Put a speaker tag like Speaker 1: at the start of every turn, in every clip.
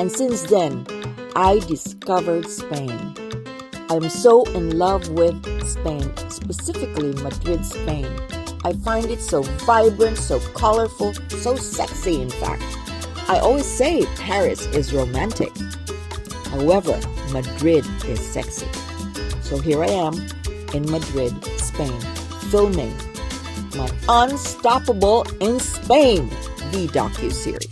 Speaker 1: And since then, I discovered Spain. I'm so in love with Spain, specifically Madrid, Spain. I find it so vibrant, so colorful, so sexy, in fact. I always say Paris is romantic. However, Madrid is sexy. So here I am in Madrid, Spain, filming my Unstoppable in Spain, the docuseries.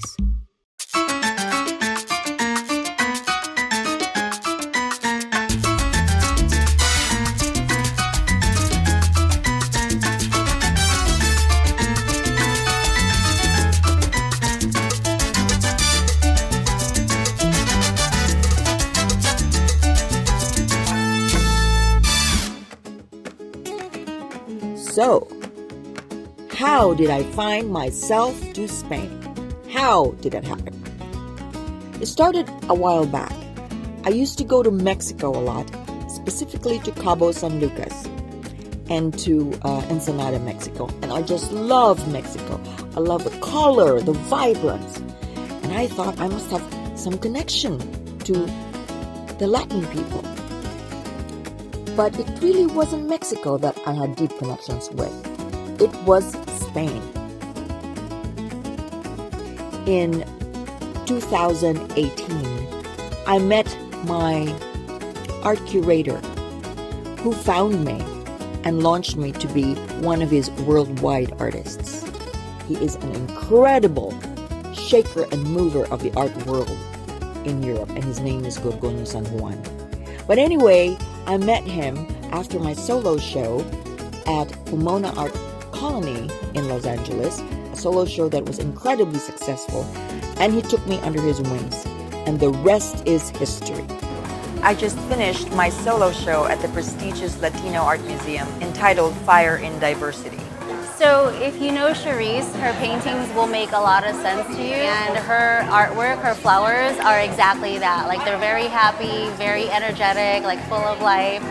Speaker 1: So, how did I find myself to Spain? How did that happen? It started a while back. I used to go to Mexico a lot, specifically to Cabo San Lucas and to Ensenada, Mexico. And I just love Mexico. I love the color, the vibrance. And I thought I must have some connection to the Latin people. But it really wasn't Mexico that I had deep connections with. It was Spain. In 2018, I met my art curator who found me and launched me to be one of his worldwide artists. He is an incredible shaker and mover of the art world in Europe, and his name is Gorgonio San Juan. But anyway, I met him after my solo show at Pomona Art Colony in Los Angeles, a solo show that was incredibly successful, and he took me under his wings, and the rest is history. I just finished my solo show at the prestigious Latino Art Museum entitled Fire in Diversity.
Speaker 2: So if you know Charisse, her paintings will make a lot of sense to you, and her artwork, her flowers are exactly that. Like, they're very happy, very energetic, like full of life.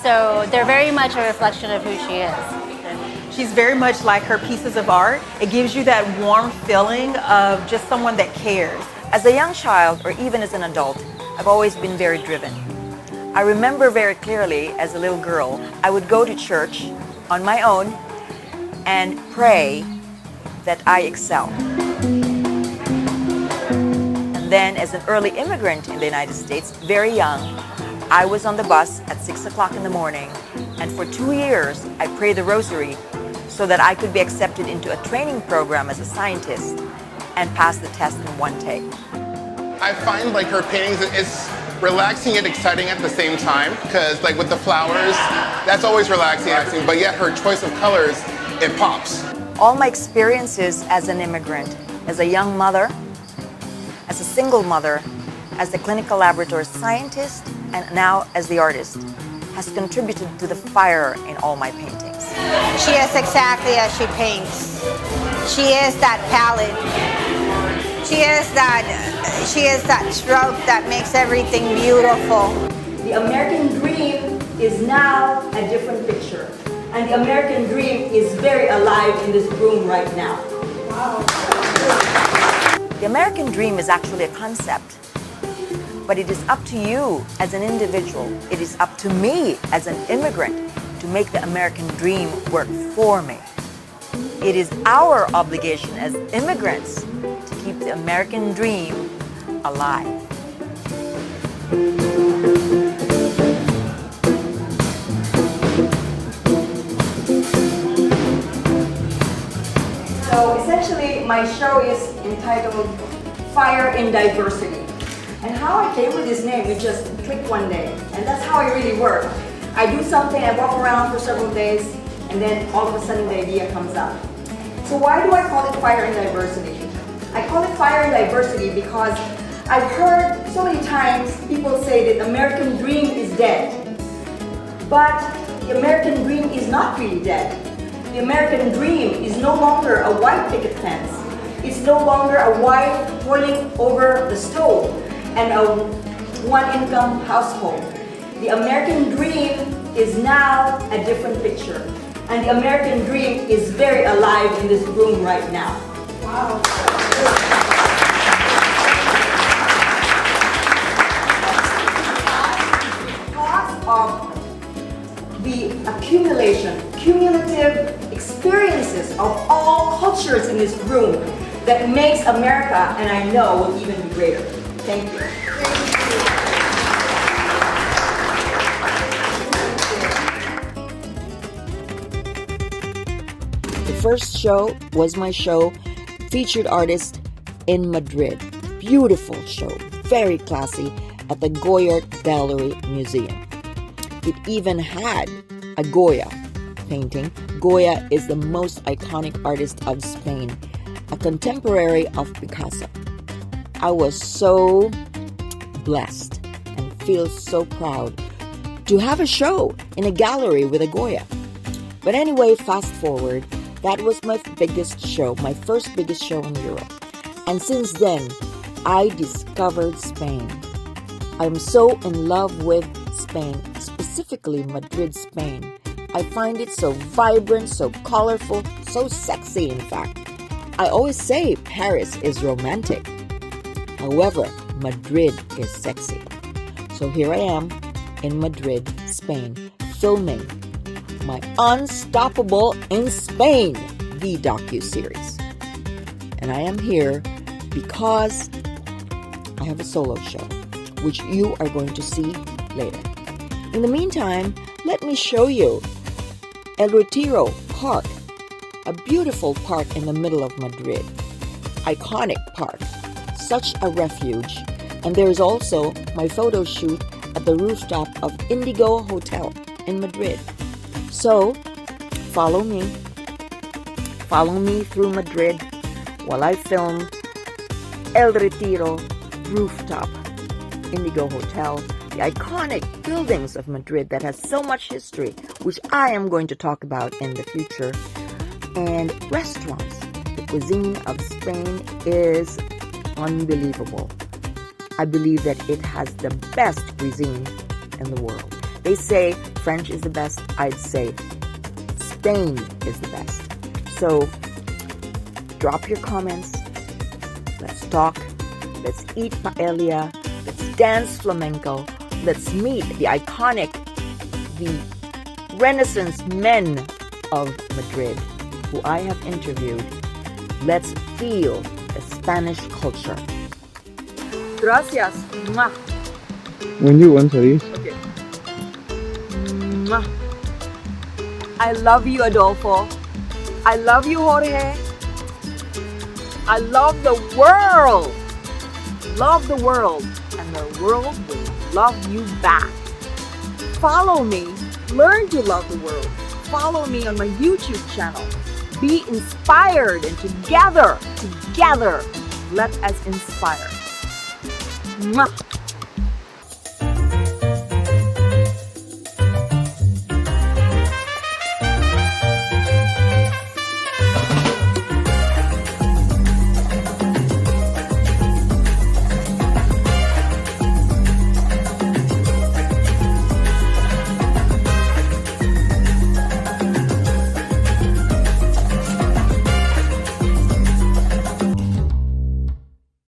Speaker 2: So they're very much a reflection of who she is.
Speaker 3: She's very much like her pieces of art. It gives you that warm feeling of just someone that cares.
Speaker 1: As a young child, or even as an adult, I've always been very driven. I remember very clearly as a little girl, I would go to church on my own and pray that I excel. And then as an early immigrant in the United States, very young, I was on the bus at 6 o'clock in the morning, and for 2 years I prayed the rosary so that I could be accepted into a training program as a scientist and pass the test in one take.
Speaker 4: I find like her paintings is relaxing and exciting at the same time, because like with the flowers, that's always relaxing, but yet her choice of colors, it pops.
Speaker 1: All my experiences as an immigrant, as a young mother, as a single mother, as the clinical laboratory scientist, and now as the artist, has contributed to the fire in all my paintings.
Speaker 5: She is exactly as she paints. She is that palette. She is that stroke that makes everything beautiful.
Speaker 1: The American dream is now a different picture. And the American dream is very alive in this room right now. Wow. The American dream is actually a concept, but it is up to you as an individual, it is up to me as an immigrant to make the American dream work for me. It is our obligation as immigrants to keep the American dream alive. So essentially, my show is entitled Fire in Diversity. And how I came with this name, it just clicked one day. And that's how I really work. I do something, I walk around for several days, and then all of a sudden the idea comes up. So why do I call it Fire in Diversity? I call it Fire in Diversity because I've heard so many times people say that the American dream is dead. But the American dream is not really dead. The American dream is no longer a white picket fence. It's no longer a wife toiling over the stove and a one-income household. The American dream is now a different picture. And the American dream is very alive in this room right now. Wow. cumulative experiences of all cultures in this room that makes America, and I know, will even be greater. Thank you.
Speaker 6: The first show was my show, Featured Artist in Madrid. Beautiful show, very classy, at the Goya Gallery Museum. It even had a Goya painting. Goya is the most iconic artist of Spain, a contemporary of Picasso. I was so blessed and feel so proud to have a show in a gallery with a Goya. But anyway, fast forward, that was my biggest show, my first biggest show in Europe. And since then, I discovered Spain. I'm so in love with Spain, specifically Madrid, Spain. I find it so vibrant, so colorful, so sexy, in fact. I always say Paris is romantic. However, Madrid is sexy. So here I am in Madrid, Spain, filming my Unstoppable in Spain, the docuseries. And I am here because I have a solo show, which you are going to see later. In the meantime, let me show you El Retiro Park, a beautiful park in the middle of Madrid. Iconic park, such a refuge. And there is also my photo shoot at the rooftop of Indigo Hotel in Madrid. So, follow me through Madrid while I film El Retiro rooftop, Indigo Hotel, the iconic buildings of Madrid that has so much history, which I am going to talk about in the future, and restaurants. The cuisine of Spain is unbelievable. I believe that it has the best cuisine in the world. They say French is the best. I'd say Spain is the best. So drop your comments. Let's talk. Let's eat paella. Let's dance flamenco. Let's meet the iconic, the Renaissance men of Madrid who I have interviewed. Let's feel the Spanish culture. Gracias. Mwah.
Speaker 7: When you want, Charisse.
Speaker 6: Okay. Mwah. I love you, Adolfo. I love you, Jorge. I love the world. Love the world. And the world will love you back. Follow me. Learn to love the world. Follow me on my YouTube channel. Be inspired, and together, let us inspire. Mwah.